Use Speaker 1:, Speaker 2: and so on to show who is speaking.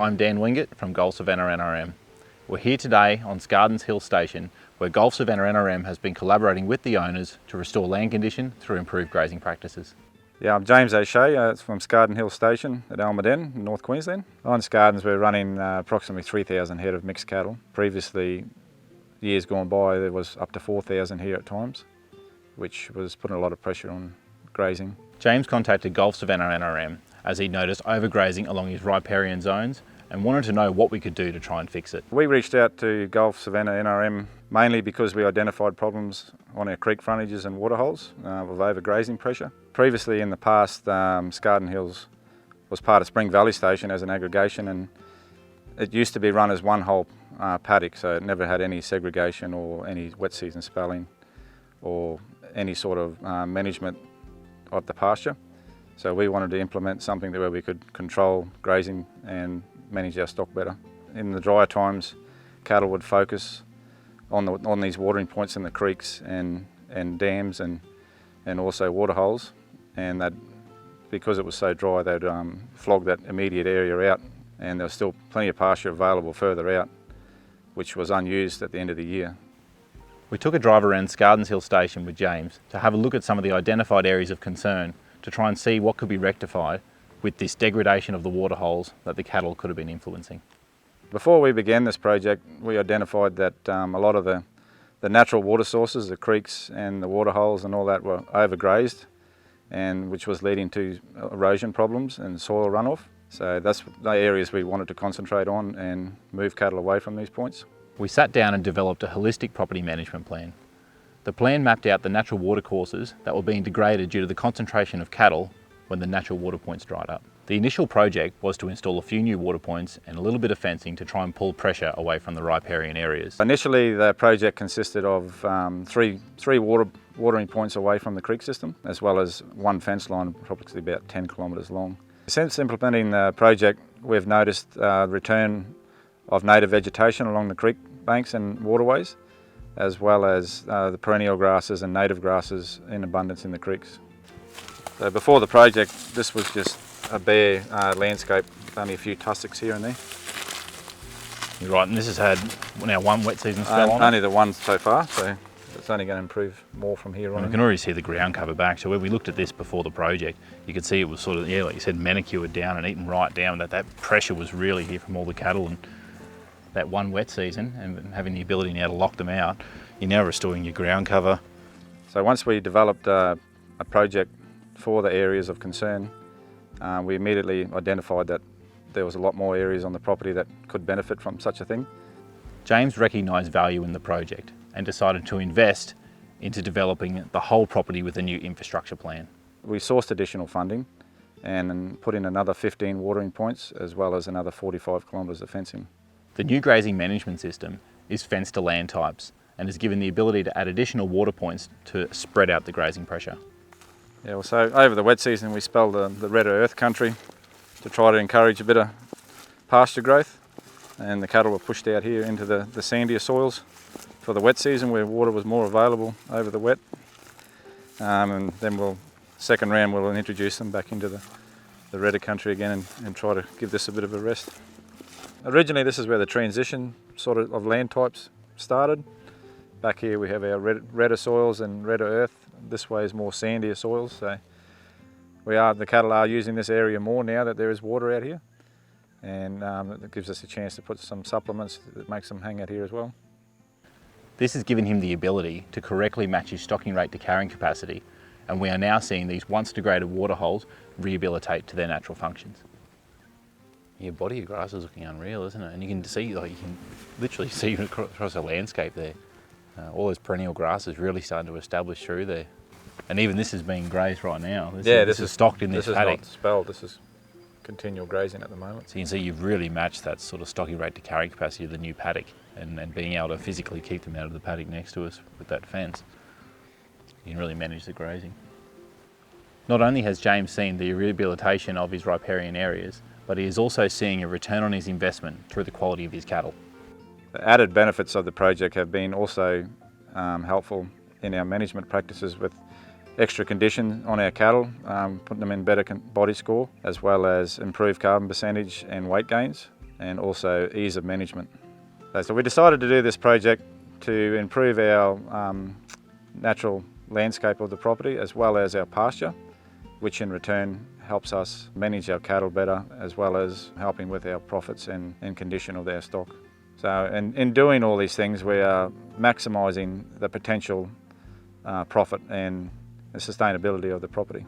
Speaker 1: I'm Dan Wingett from Gulf Savannah NRM. We're here today on Scardons Hill Station, where Gulf Savannah NRM has been collaborating with the owners to restore land condition through improved grazing practices.
Speaker 2: Yeah, I'm James O'Shea from Scardons Hill Station at Almaden in North Queensland. On Scardons we're running approximately 3,000 head of mixed cattle. Previously, years gone by, there was up to 4,000 here at times, which was putting a lot of pressure on grazing.
Speaker 1: James contacted Gulf Savannah NRM as he noticed overgrazing along his riparian zones and wanted to know what we could do to try and fix it.
Speaker 2: We reached out to Gulf Savannah NRM mainly because we identified problems on our creek frontages and waterholes with overgrazing pressure. Previously in the past, Scardons Hills was part of Spring Valley Station as an aggregation, and it used to be run as one whole paddock, so it never had any segregation or any wet season spalling or any sort of management of the pasture. So we wanted to implement something where we could control grazing and manage our stock better. In the drier times, cattle would focus on these watering points in the creeks and dams and also waterholes, and that because it was so dry, they'd flog that immediate area out, and there was still plenty of pasture available further out, which was unused at the end of the year.
Speaker 1: We took a drive around Scardons Hill Station with James to have a look at some of the identified areas of concern to try and see what could be rectified with this degradation of the waterholes that the cattle could have been influencing.
Speaker 2: Before we began this project, we identified that a lot of the natural water sources, the creeks and the waterholes and all that, were overgrazed, and which was leading to erosion problems and soil runoff. So that's the areas we wanted to concentrate on and move cattle away from these points.
Speaker 1: We sat down and developed a holistic property management plan. The plan mapped out the natural watercourses that were being degraded due to the concentration of cattle when the natural water points dried up. The initial project was to install a few new water points and a little bit of fencing to try and pull pressure away from the riparian areas.
Speaker 2: Initially, the project consisted of three watering points away from the creek system, as well as one fence line, probably about 10 kilometres long. Since implementing the project, we've noticed return of native vegetation along the creek banks and waterways, as well as the perennial grasses and native grasses in abundance in the creeks. So before the project, this was just a bare landscape, only a few tussocks here and there.
Speaker 1: You're right, and this has had now one wet season spell on it.
Speaker 2: Only the one so far, so it's only going to improve more from here on.
Speaker 1: And we can already see the ground cover back, so when we looked at this before the project, you could see it was sort of, yeah, like you said, manicured down and eaten right down, that pressure was really here from all the cattle, and that one wet season and having the ability now to lock them out, you're now restoring your ground cover.
Speaker 2: So once we developed a project for the areas of concern, we immediately identified that there was a lot more areas on the property that could benefit from such a thing.
Speaker 1: James recognised value in the project and decided to invest into developing the whole property with a new infrastructure plan. We
Speaker 2: sourced additional funding and put in another 15 watering points as well as another 45 kilometres of fencing.
Speaker 1: The new grazing management system is fenced to land types and is given the ability to add additional water points to spread out the grazing pressure.
Speaker 2: Yeah, well, so over the wet season we spelled the redder earth country to try to encourage a bit of pasture growth, and the cattle were pushed out here into the sandier soils for the wet season where water was more available over the wet, and then second round we'll introduce them back into the redder country again and try to give this a bit of a rest. Originally this is where the transition sort of land types started. Back here we have our redder soils and redder earth. This way is more sandier soils, so the cattle are using this area more now that there is water out here, and it gives us a chance to put some supplements that makes them hang out here as well.
Speaker 1: This has given him the ability to correctly match his stocking rate to carrying capacity, and we are now seeing these once degraded waterholes rehabilitate to their natural functions. Your body of grass is looking unreal, isn't it? And you can see, you can literally see across the landscape there. All those perennial grasses really starting to establish through there. And even this is being grazed right now. This is stocked in this paddock.
Speaker 2: This is not spelled, this is continual grazing at the moment.
Speaker 1: So you can see you've really matched that sort of stocking rate to carrying capacity of the new paddock, and being able to physically keep them out of the paddock next to us with that fence. You can really manage the grazing. Not only has James seen the rehabilitation of his riparian areas, but he is also seeing a return on his investment through the quality of his cattle.
Speaker 2: The added benefits of the project have been also helpful in our management practices with extra condition on our cattle, putting them in better body score, as well as improved carbon percentage and weight gains and also ease of management. So we decided to do this project to improve our natural landscape of the property as well as our pasture, which in return helps us manage our cattle better, as well as helping with our profits and condition of our stock. So in doing all these things, we are maximising the potential profit and the sustainability of the property.